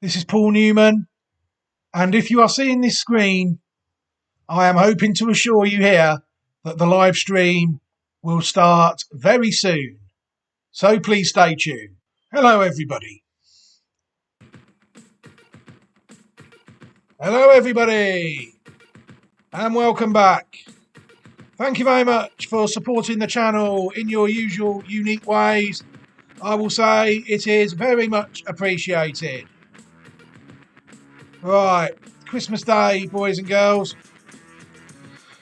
This is Paul Newman, and if you are seeing this screen, I am hoping to assure you here that the live stream will start very soon. So please stay tuned. Hello, everybody. Hello, everybody, and welcome back. Thank you very much for supporting the channel in your usual unique ways. I will say it is very much appreciated. Right, Christmas Day, boys and girls.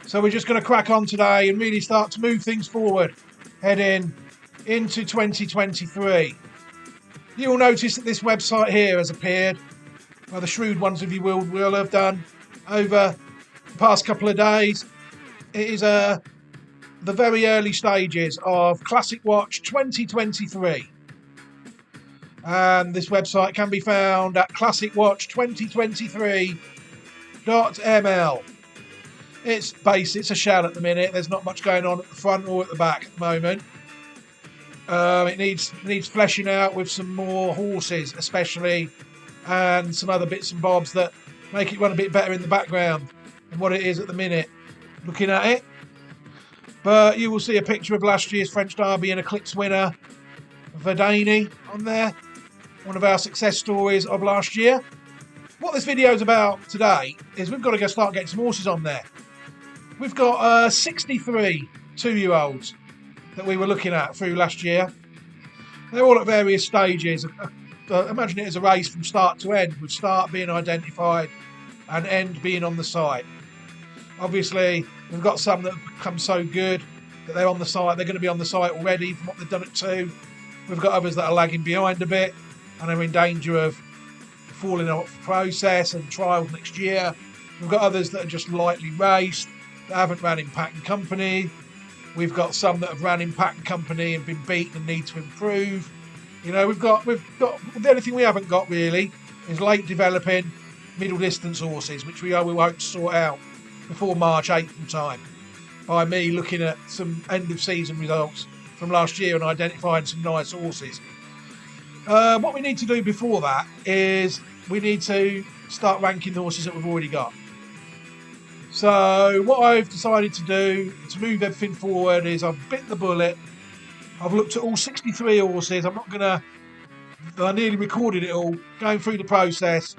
So we're just going to crack on today and really start to move things forward, heading into 2023. You'll notice that this website here has appeared. Well, the shrewd ones of you will have done over the past couple of days. It is the very early stages of Classic Watch 2023. And this website can be found at classicwatch2023.ml. It's a shell at the minute. There's not much going on at the front or at the back at the moment. It needs fleshing out with some more horses, especially, and some other bits and bobs that make it run a bit better in the background than what it is at the minute. Looking at it, but you will see a picture of last year's French Derby and Eclipse winner Verdani on there. One of our success stories of last year. What this video is about today is we've got to go start getting some horses on there. We've got 63 two-year-olds that we were looking at through last year. They're all at various stages. Imagine it as a race from start to end, with start being identified and end being on the site. Obviously, we've got some that have become so good that they're on the site. They're going to be on the site already from what they've done at 2. We've got others that are lagging behind a bit and are in danger of falling off the process and trials next year. We've got others that are just lightly raced, that haven't ran in Pack and Company. We've got some that have ran in Pack and Company and been beaten and need to improve. You know, we've got the only thing we haven't got really is late developing middle distance horses, which we hope to sort out before March, April time by me looking at some end of season results from last year and identifying some nice horses. What we need to do before that is we need to start ranking the horses that we've already got. So what I've decided to do to move everything forward is I've bit the bullet. I've looked at all 63 horses. I nearly recorded it all, going through the process,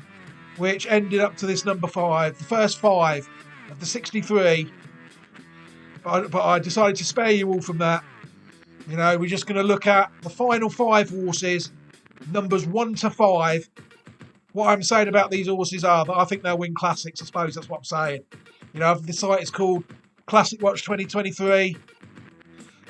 which ended up to this number 5, the first 5 of the 63. But I decided to spare you all from that. You know, we're just going to look at the final 5 horses, numbers 1 to 5. What I'm saying about these horses are that I think they'll win classics. I suppose that's what I'm saying. You know, the site is called Classic Watch 2023,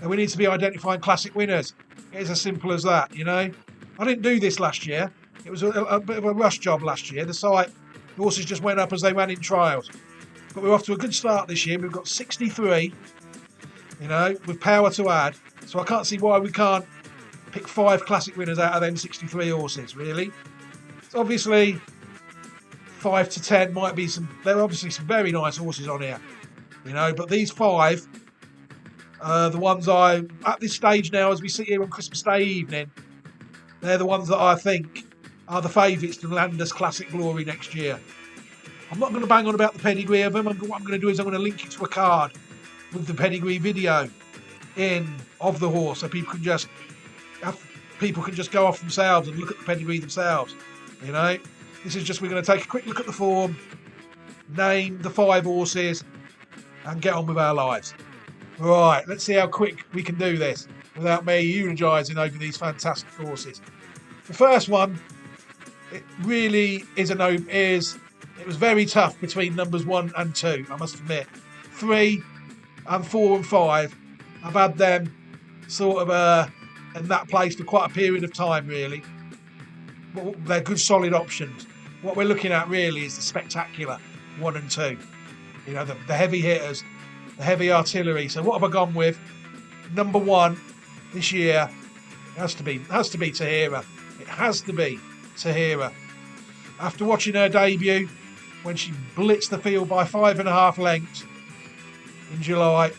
and we need to be identifying classic winners. It's as simple as that, you know. I didn't do this last year. It was a bit of a rush job last year. The horses just went up as they ran in trials. But we're off to a good start this year. We've got 63, you know, with power to add. So I can't see why we can't pick 5 classic winners out of them 63 horses, really. So obviously, 5 to 10 might be there are obviously some very nice horses on here, you know, but these 5, the ones at this stage now, as we sit here on Christmas Day evening, they're the ones that I think are the favourites to land us classic glory next year. I'm not going to bang on about the pedigree of them. What I'm going to do is I'm going to link you to a card with the pedigree video of the horse, so people can just go off themselves and look at the pedigree themselves. You know, this is just, we're going to take a quick look at the form, name the 5 horses, and get on with our lives. Right, let's see how quick we can do this without me eulogising over these fantastic horses. The first one, it really is it was very tough between numbers 1 and 2, I must admit. 3 and 4 and 5, I've had them sort of in that place for quite a period of time, really. But they're good, solid options. What we're looking at really is the spectacular 1 and 2. You know, the heavy hitters, the heavy artillery. So what have I gone with? Number 1 this year has to be Tahira. It has to be Tahira. After watching her debut, when she blitzed the field by 5.5 lengths in July,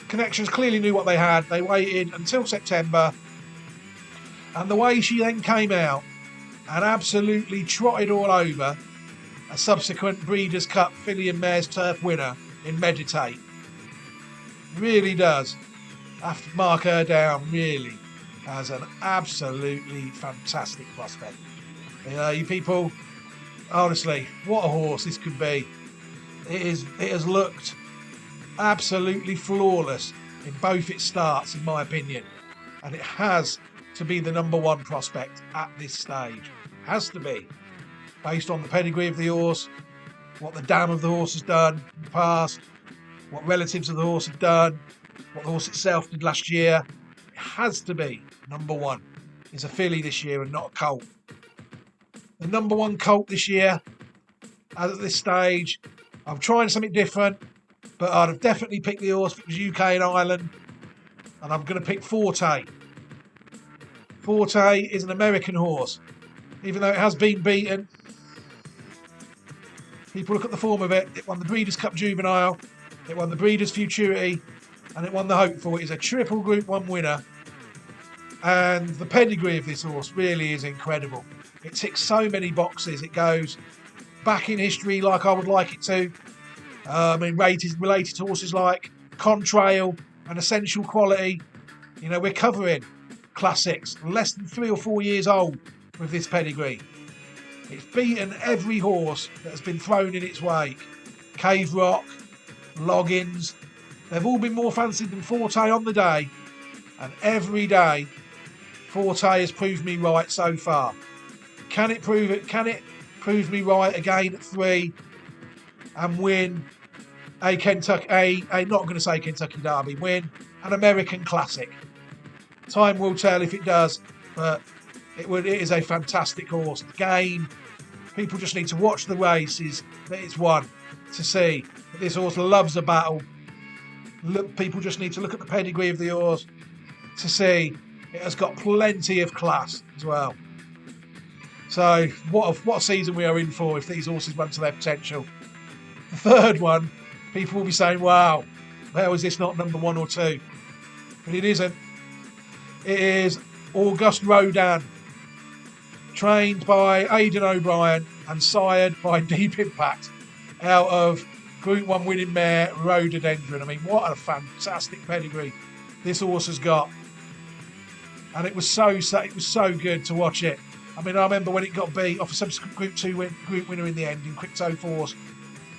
Connections clearly knew what they had. They waited until September, and the way she then came out and absolutely trotted all over a subsequent Breeders' Cup Filly and Mares Turf winner in Meditate. Really does have to mark her down, really, as an absolutely fantastic prospect. You people, honestly, what a horse this could be. It has looked absolutely flawless in both its starts, in my opinion, and it has to be the number one prospect at this stage. Has to be, based on the pedigree of the horse, what the dam of the horse has done in the past, what relatives of the horse have done, what the horse itself did last year. It has to be number one. It's a filly this year and not a colt. The number one colt this year, as at this stage, I'm trying something different, but I'd have definitely picked the horse if it was UK and Ireland, and I'm going to pick Forte. Forte is an American horse, even though it has been beaten. People look at the form of it. It won the Breeders' Cup Juvenile, it won the Breeders' Futurity, and it won the Hopeful. It is a triple Group 1 winner, and the pedigree of this horse really is incredible. It ticks so many boxes. It goes back in history like I would like it to. Related to horses like Contrail and Essential Quality. We're covering classics less than 3 or 4 years old with this pedigree. It's beaten every horse that has been thrown in its wake. Cave Rock, Loggins, they've all been more fancied than Forte on the day, and every day Forte has proved me right so far. Can it prove me right again at 3 and win a not going to say Kentucky Derby, win an American Classic? Time will tell if it does, but it is a fantastic horse. Again, people just need to watch the races that it's won to see that this horse loves a battle. People just need to look at the pedigree of the horse to see it has got plenty of class as well. So what season we are in for if these horses run to their potential. The third one, people will be saying, wow, how is this not number 1 or 2? But it isn't. It is Auguste Rodin, trained by Aidan O'Brien and sired by Deep Impact out of Group 1 winning mare Rhododendron. I mean, what a fantastic pedigree this horse has got. And it was so good to watch it. I mean, I remember when it got beat off a subsequent Group 2 group winner in the end in Crypto Force.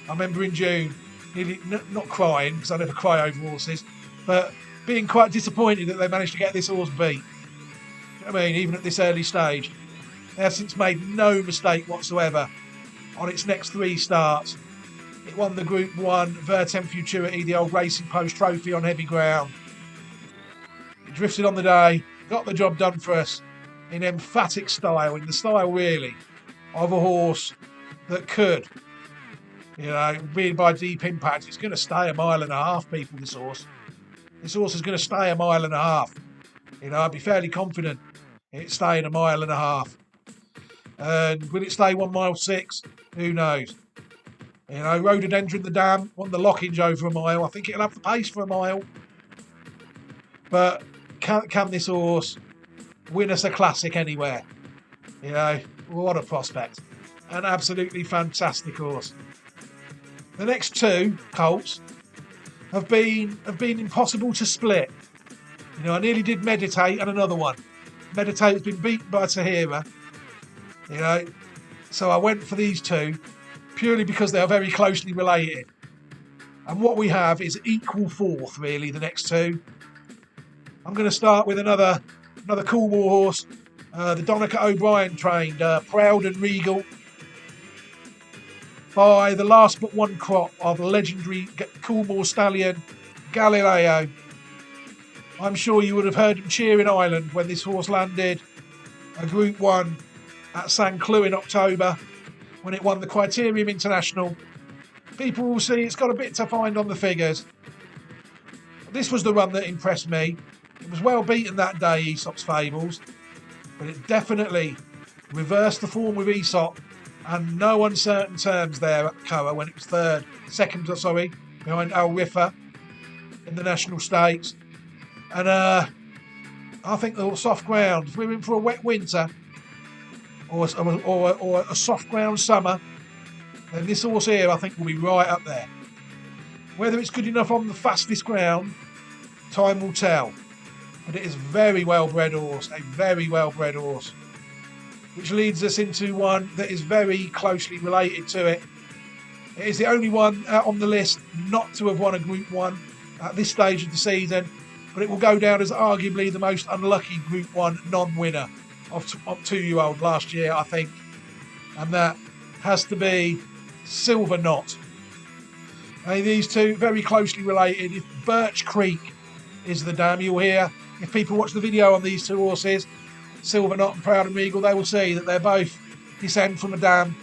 I remember in June, nearly not crying, because I never cry over horses, but being quite disappointed that they managed to get this horse beat. You know what I mean? Even at this early stage. They have since made no mistake whatsoever on its next 3 starts. It won the Group 1 Vertem Futurity, the old Racing Post Trophy on heavy ground. It drifted on the day, got the job done for us in emphatic style, in the style really of a horse that could, being by Deep Impact, it's going to stay a mile and a half, people, this horse. This horse is going to stay a mile and a half. I'd be fairly confident it's staying a mile and a half. And will it stay 1 mile 6? Who knows? Rhododendron the Dam won the Lockinge over a mile. I think it'll have the pace for a mile. But can this horse win us a classic anywhere? What a prospect. An absolutely fantastic horse. The next 2 colts have been impossible to split. I nearly did Meditate and another one. Meditate has been beaten by Tahira. So I went for these 2 purely because they are very closely related. And what we have is equal 4th, really, the next 2. I'm going to start with another Coolmore horse, the Donica O'Brien trained, Proud and Regal, by the last but one crop of legendary Coolmore stallion, Galileo. I'm sure you would have heard him cheer in Ireland when this horse landed a Group 1 at St. Cloud in October, when it won the Criterium International. People will see it's got a bit to find on the figures. This was the run that impressed me. It was well beaten that day, Aesop's Fables, but it definitely reversed the form with Aesop, and no uncertain terms there at the Curragh when it was second behind Al Riffa in the National Stakes. And I think the soft ground, if we're in for a wet winter, or a soft ground summer, then this horse here I think will be right up there. Whether it's good enough on the fastest ground, time will tell. But it is a very well bred horse, which leads us into one that is very closely related to it. It is the only one on the list not to have won a Group 1 at this stage of the season, but it will go down as arguably the most unlucky Group 1 non-winner of 2-year-old last year, I think. And that has to be Silver Knot. These two very closely related. If Birch Creek is the dam, you'll hear, if people watch the video on these two horses, Silver Knot and Proud and Regal, they will see that they're both descend from a dam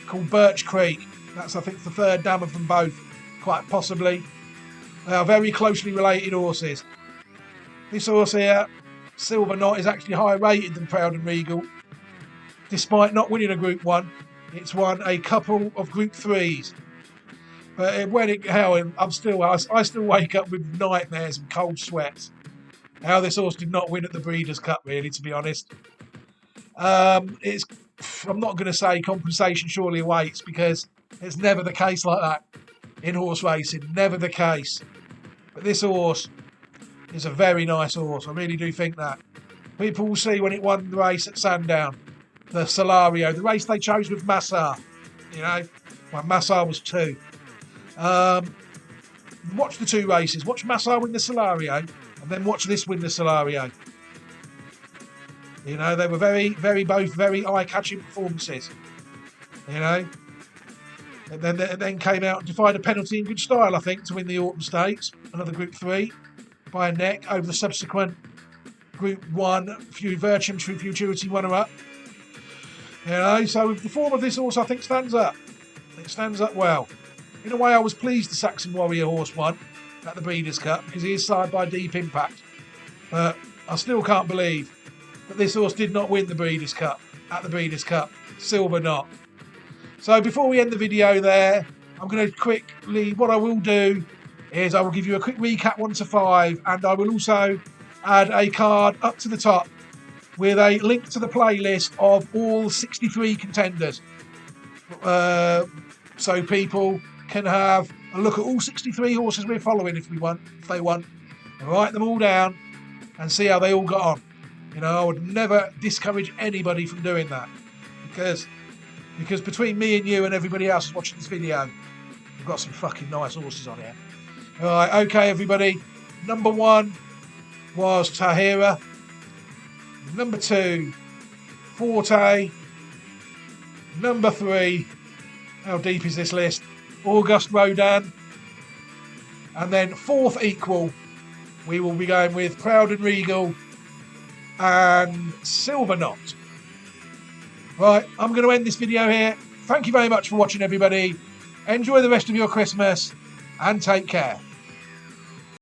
called Birch Creek. That's, I think, the third dam of them both, quite possibly. They are very closely related horses. This horse here, Silver Knot, is actually higher rated than Proud and Regal. Despite not winning a Group 1, it's won a couple of Group 3s. But when I still wake up with nightmares and cold sweats. How this horse did not win at the Breeders' Cup, really, to be honest. I'm not going to say compensation surely awaits, because it's never the case like that in horse racing. Never the case. But this horse is a very nice horse. I really do think that. People will see when it won the race at Sandown, the Solario, the race they chose with Massar, when Massar was 2. Watch the 2 races. Watch Massar win the Solario, and then watch this win the Solario. They were both very eye-catching performances. And then came out and defied a penalty in good style, I think, to win the Autumn Stakes, another Group 3, by a neck over the subsequent Group 1 Virtue Futurity runner-up. So the form of this horse, I think, stands up. It stands up well. In a way, I was pleased the Saxon Warrior horse won at the Breeders' Cup, because he is side by Deep Impact. But I still can't believe that this horse did not win the Breeders' Cup at the Breeders' Cup. Silver Knot. So before we end the video there, I'm going to what I will do is I will give you a quick recap 1 to 5, and I will also add a card up to the top with a link to the playlist of all 63 contenders. So people can have a look at all 63 horses we're following if they want, and write them all down and see how they all got on. I would never discourage anybody from doing that, because between me and you and everybody else who's watching this video, we've got some fucking nice horses on here. All right, okay, everybody. Number 1 was Tahira. Number 2, Forte. Number 3, how deep is this list? August Rodin. And then 4th equal, we will be going with Proud and Regal and Silver Knot. Right, I'm going to end this video here. Thank you very much for watching, everybody. Enjoy the rest of your Christmas and take care.